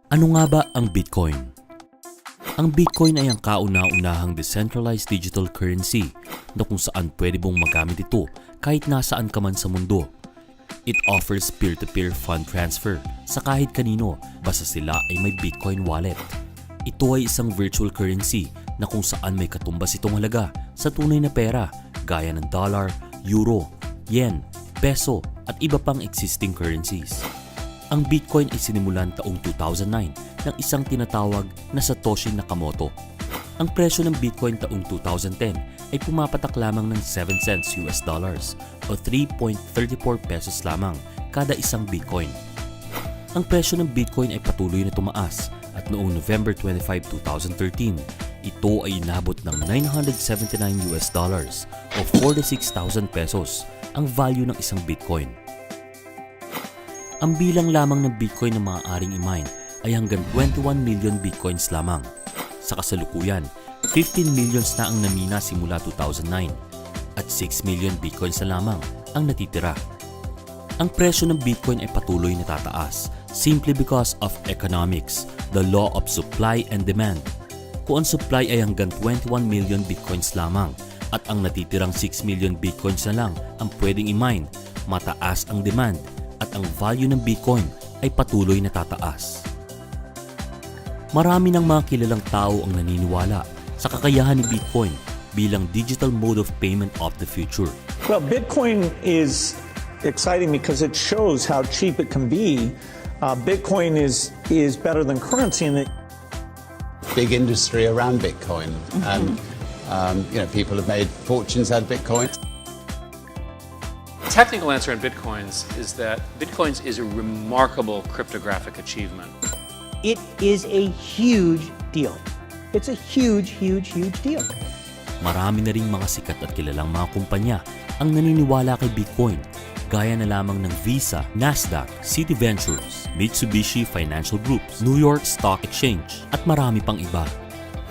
Ano nga ba ang Bitcoin? Ang Bitcoin ay ang kauna-unahang decentralized digital currency na kung saan pwede mong magamit ito kahit nasaan ka man sa mundo. It offers peer-to-peer fund transfer sa kahit kanino basta sila ay may Bitcoin wallet. Ito ay isang virtual currency na kung saan may katumbas itong halaga sa tunay na pera gaya ng dollar, euro, yen, peso at iba pang existing currencies. Ang Bitcoin ay sinimulan taong 2009 ng isang tinatawag na Satoshi Nakamoto. Ang presyo ng Bitcoin taong 2010 ay pumapatak lamang ng 7 cents US dollars o 3.34 pesos lamang kada isang Bitcoin. Ang presyo ng Bitcoin ay patuloy na tumaas at noong November 25, 2013, ito ay inabot ng 979 US dollars o 46,000 pesos ang value ng isang Bitcoin. Ang bilang lamang ng Bitcoin na maaaring i-mine ay hanggang 21 million Bitcoins lamang. Sa kasalukuyan, 15 millions na ang namina simula 2009 at 6 million Bitcoins na lamang ang natitira. Ang presyo ng Bitcoin ay patuloy na tataas simply because of economics, the law of supply and demand. Kung ang supply ay hanggang 21 million Bitcoins lamang at ang natitirang 6 million Bitcoins na lang ang pwedeng i-mine, mataas ang demand at ang value ng Bitcoin ay patuloy na tataas. Marami ng mga kilalang tao ang naniniwala sa kakayahan ni Bitcoin bilang digital mode of payment of the future. Well, Bitcoin is exciting because it shows how cheap it can be. Bitcoin is better than currency in that big industry around Bitcoin, and people have made fortunes out of Bitcoin. Technical answer on Bitcoins is that Bitcoins is a remarkable cryptographic achievement. It is a huge deal. It's a huge, huge, huge deal. Marami na ring mga sikat at kilalang mga kumpanya ang naniniwala kay Bitcoin, gaya na lamang ng Visa, Nasdaq, Citi Ventures, Mitsubishi Financial Groups, New York Stock Exchange at marami pang iba.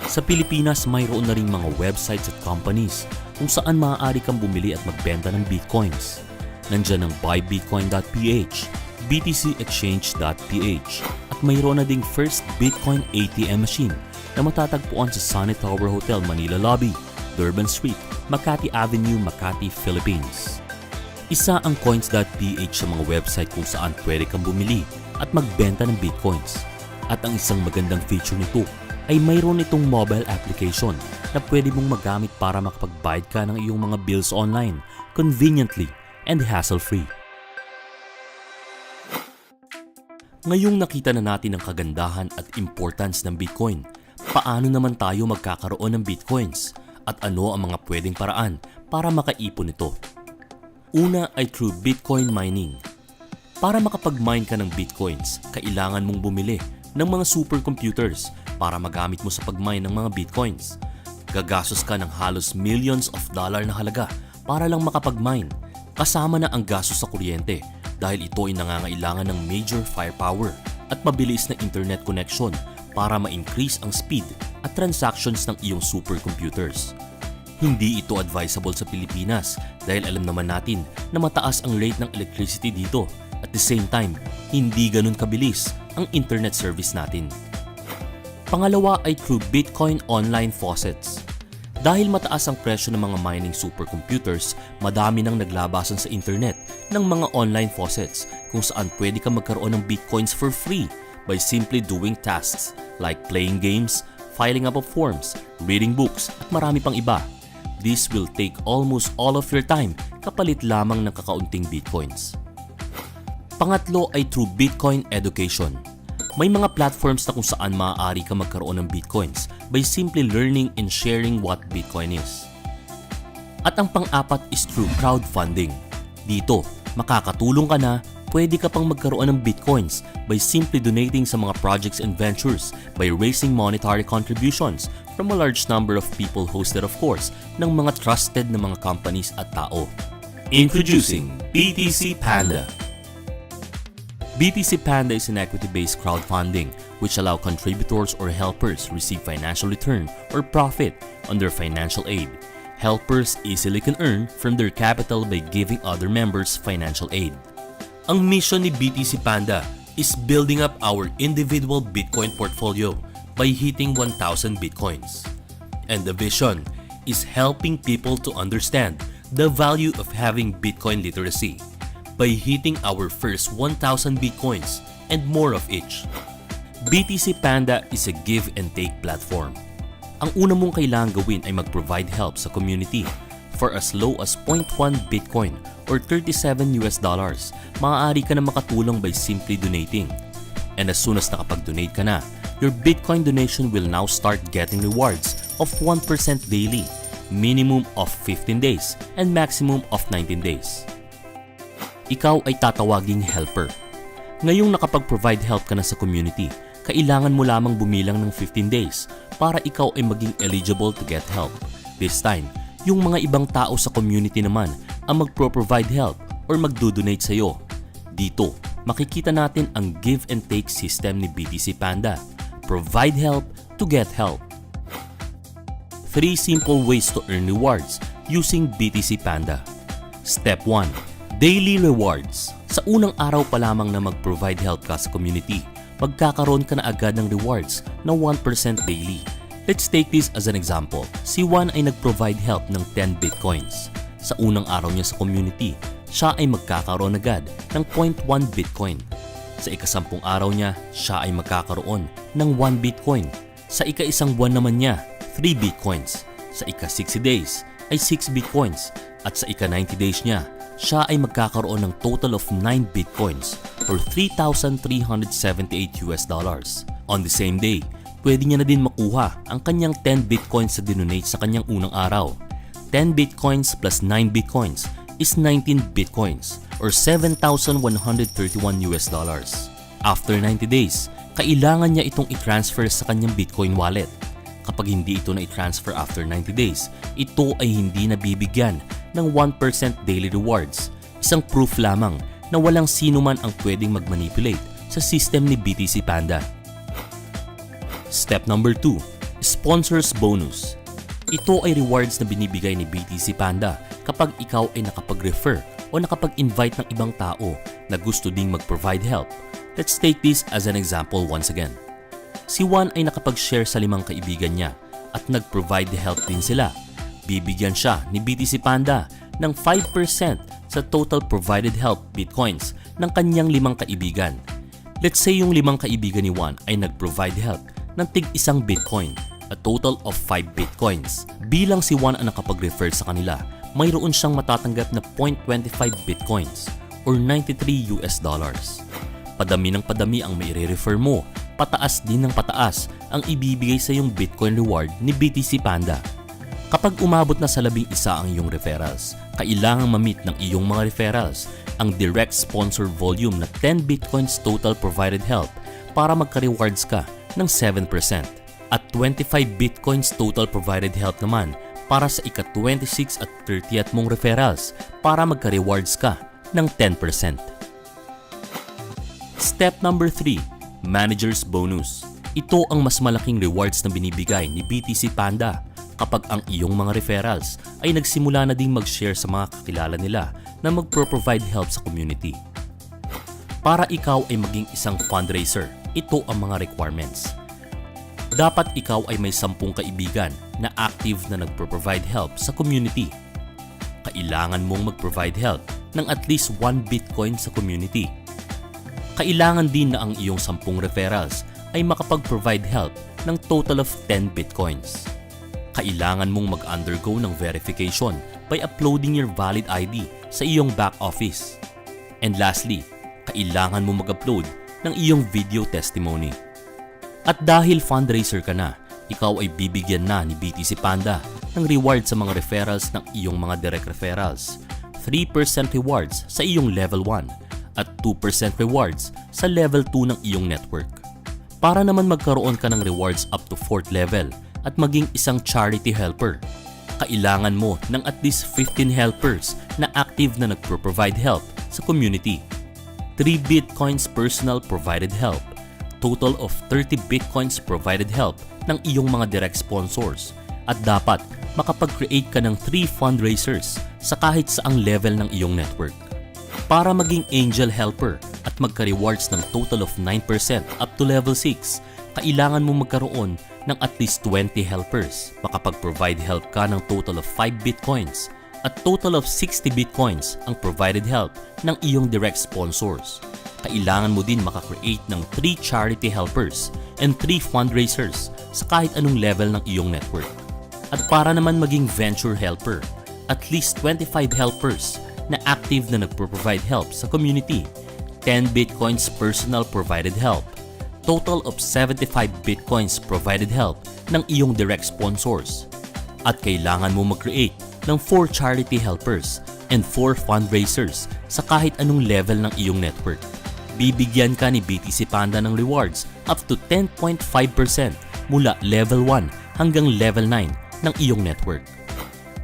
Sa Pilipinas, mayroon na ring mga websites at companies kung saan maaari kang bumili at magbenta ng Bitcoins. Nandiyan ang buybitcoin.ph, btcexchange.ph at mayroon na ding first Bitcoin ATM machine na matatagpuan sa Sunny Tower Hotel, Manila Lobby, Durban Street, Makati Avenue, Makati, Philippines. Isa ang coins.ph sa mga website kung saan pwede kang bumili at magbenta ng Bitcoins. At ang isang magandang feature nito ay mayroon itong mobile application na pwede mong magamit para makapagbayad ka ng iyong mga bills online, conveniently and hassle-free. Ngayong nakita na natin ang kagandahan at importance ng Bitcoin, paano naman tayo magkakaroon ng Bitcoins at ano ang mga pwedeng paraan para makaipon nito? Una ay through Bitcoin mining. Para makapag-mine ka ng Bitcoins, kailangan mong bumili ng mga supercomputers para magamit mo sa pag-mine ng mga Bitcoins. Gagastos ka ng halos millions of dollar na halaga para lang makapag-mine. Kasama na ang gastos sa kuryente dahil ito ay nangangailangan ng major firepower at mabilis na internet connection para ma-increase ang speed at transactions ng iyong supercomputers. Hindi ito advisable sa Pilipinas dahil alam naman natin na mataas ang rate ng electricity dito. At the same time, hindi ganun kabilis ang internet service natin. Pangalawa ay through Bitcoin online faucets. Dahil mataas ang presyo ng mga mining supercomputers, madami nang naglabasan sa internet ng mga online faucets kung saan pwede ka magkaroon ng Bitcoins for free by simply doing tasks like playing games, filing up of forms, reading books at marami pang iba. This will take almost all of your time kapalit lamang ng kakaunting Bitcoins. Pangatlo ay through Bitcoin education. May mga platforms na kung saan maaari ka magkaroon ng Bitcoins by simply learning and sharing what Bitcoin is. At ang pang-apat is through crowdfunding. Dito, makakatulong ka na, pwede ka pang magkaroon ng Bitcoins by simply donating sa mga projects and ventures by raising monetary contributions from a large number of people hosted of course ng mga trusted na mga companies at tao. Introducing BTC Panda. BTC Panda is an equity-based crowdfunding which allow contributors or helpers receive financial return or profit on their financial aid. Helpers easily can earn from their capital by giving other members financial aid. Ang mission ni BTC Panda is building up our individual Bitcoin portfolio by hitting 1,000 Bitcoins. And the vision is helping people to understand the value of having Bitcoin literacy by hitting our first 1,000 Bitcoins and more of each. BTC Panda is a give and take platform. Ang una mong kailangan gawin ay mag-provide help sa community. For as low as 0.1 Bitcoin or $37, maaari ka na makatulong by simply donating. And as soon as nakapag-donate ka na, your Bitcoin donation will now start getting rewards of 1% daily, minimum of 15 days, and maximum of 19 days. Ikaw ay tatawaging helper. Ngayong nakapag-provide help ka na sa community, kailangan mo lamang bumilang ng 15 days para ikaw ay maging eligible to get help. This time, yung mga ibang tao sa community naman ang magpro-provide help or magdo-donate sa'yo. Dito, makikita natin ang give and take system ni BTC Panda. Provide help to get help. 3 simple ways to earn rewards using BTC Panda. Step 1. Daily rewards. Sa unang araw pa lamang na mag-provide help ka sa community, magkakaroon ka na agad ng rewards na 1% daily. Let's take this as an example. Si Juan ay nag-provide help ng 10 Bitcoins. Sa unang araw niya sa community, siya ay magkakaroon agad ng 0.1 Bitcoin. Sa ika-10 araw niya, siya ay magkakaroon ng 1 Bitcoin. Sa ika-1 buwan naman niya, 3 Bitcoins. Sa ika-60 days ay 6 Bitcoins. At sa ika-90 days niya, siya ay magkakaroon ng total of 9 Bitcoins or $3,378. On the same day, pwede niya na din makuha ang kanyang 10 Bitcoins sa dinonate sa kanyang unang araw. 10 Bitcoins plus 9 Bitcoins is 19 Bitcoins or $7,131. After 90 days, kailangan niya itong i-transfer sa kanyang Bitcoin wallet. Kapag hindi ito na i-transfer after 90 days, ito ay hindi nabibigyan ng 1% daily rewards. Isang proof lamang na walang sino man ang pwedeng mag-manipulate sa system ni BTC Panda. Step number 2. Sponsors bonus. Ito ay rewards na binibigay ni BTC Panda kapag ikaw ay nakapag-refer o nakapag-invite ng ibang tao na gusto ding mag-provide help. Let's take this as an example once again. Si Juan ay nakapag-share sa 5 kaibigan niya at nag-provide help din sila. Bibigyan siya ni BTC Panda ng 5% sa total provided help Bitcoins ng kanyang 5 kaibigan. Let's say yung 5 kaibigan ni Juan ay nag-provide help ng tig-1 Bitcoin, a total of 5 Bitcoins. Bilang si Juan ang nakapag-refer sa kanila, mayroon siyang matatanggap na 0.25 Bitcoins or $93. Padami ng padami ang mai-refer mo, pataas din ng pataas ang ibibigay sa iyong Bitcoin reward ni BTC Panda. Kapag umabot na sa 11 ang iyong referrals, kailangang ma-meet ng iyong mga referrals ang direct sponsor volume na 10 Bitcoins total provided help para magka-rewards ka ng 7% at 25 Bitcoins total provided help naman para sa ika-26 at 30th mong referrals para magka-rewards ka ng 10%. Step number 3. Manager's bonus. Ito ang mas malaking rewards na binibigay ni BTC Panda kapag ang iyong mga referrals ay nagsimula na ding mag-share sa mga kakilala nila na magpro-provide help sa community. Para ikaw ay maging isang fundraiser, ito ang mga requirements. Dapat ikaw ay may 10 kaibigan na active na nagpro-provide help sa community. Kailangan mong mag-provide help ng at least 1 Bitcoin sa community. Kailangan din na ang iyong 10 referrals ay makapag-provide help ng total of 10 Bitcoins. Kailangan mong mag-undergo ng verification by uploading your valid ID sa iyong back office. And lastly, kailangan mong mag-upload ng iyong video testimony. At dahil fundraiser ka na, ikaw ay bibigyan na ni BTC Panda ng reward sa mga referrals ng iyong mga direct referrals, 3% rewards sa iyong level 1 at 2% rewards sa level 2 ng iyong network. Para naman magkaroon ka ng rewards up to 4th level at maging isang charity helper, kailangan mo ng at least 15 helpers na active na nagpro-provide help sa community. 3 Bitcoins personal provided help, total of 30 Bitcoins provided help ng iyong mga direct sponsors, at dapat makapag-create ka ng 3 fundraisers sa kahit saang level ng iyong network. Para maging angel helper at magka-rewards ng total of 9% up to level 6, kailangan mo magkaroon ng at least 20 helpers. Makapag-provide help ka ng total of 5 bitcoins at total of 60 bitcoins ang provided help ng iyong direct sponsors. Kailangan mo din makakreate ng 3 charity helpers and 3 fundraisers sa kahit anong level ng iyong network. At para naman maging venture helper, at least 25 helpers na active na nagpo-provide help sa community, 10 bitcoins personal provided help, total of 75 bitcoins provided help ng iyong direct sponsors. At kailangan mo mag-create ng 4 charity helpers and 4 fundraisers sa kahit anong level ng iyong network. Bibigyan ka ni BTC Panda ng rewards up to 10.5% mula level 1 hanggang level 9 ng iyong network.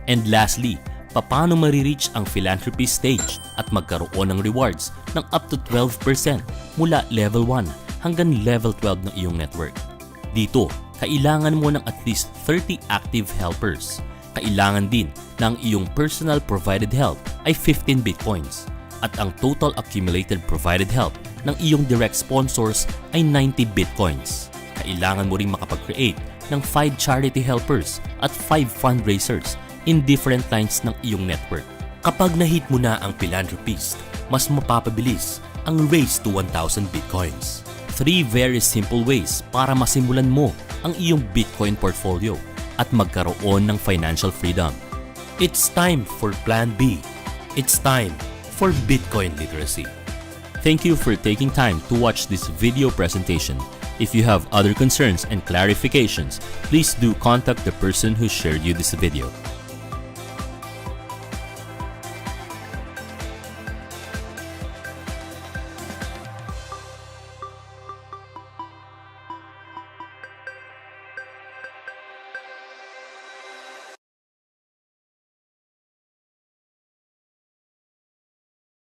And lastly, paano marireach ang philanthropy stage at magkaroon ng rewards ng up to 12% mula level 1 hanggang level 12 ng iyong network. Dito, kailangan mo ng at least 30 active helpers. Kailangan din na ang iyong personal provided help ay 15 bitcoins at ang total accumulated provided help ng iyong direct sponsors ay 90 bitcoins. Kailangan mo ring makapag-create ng 5 charity helpers at 5 fundraisers in different lines ng iyong network. Kapag na-hit mo na ang philanthropist, mas mapapabilis ang race to 1,000 bitcoins. 3 very simple ways para masimulan mo ang iyong Bitcoin portfolio at magkaroon ng financial freedom. It's time for Plan B. It's time for Bitcoin literacy. Thank you for taking time to watch this video presentation. If you have other concerns and clarifications, please do contact the person who shared you this video.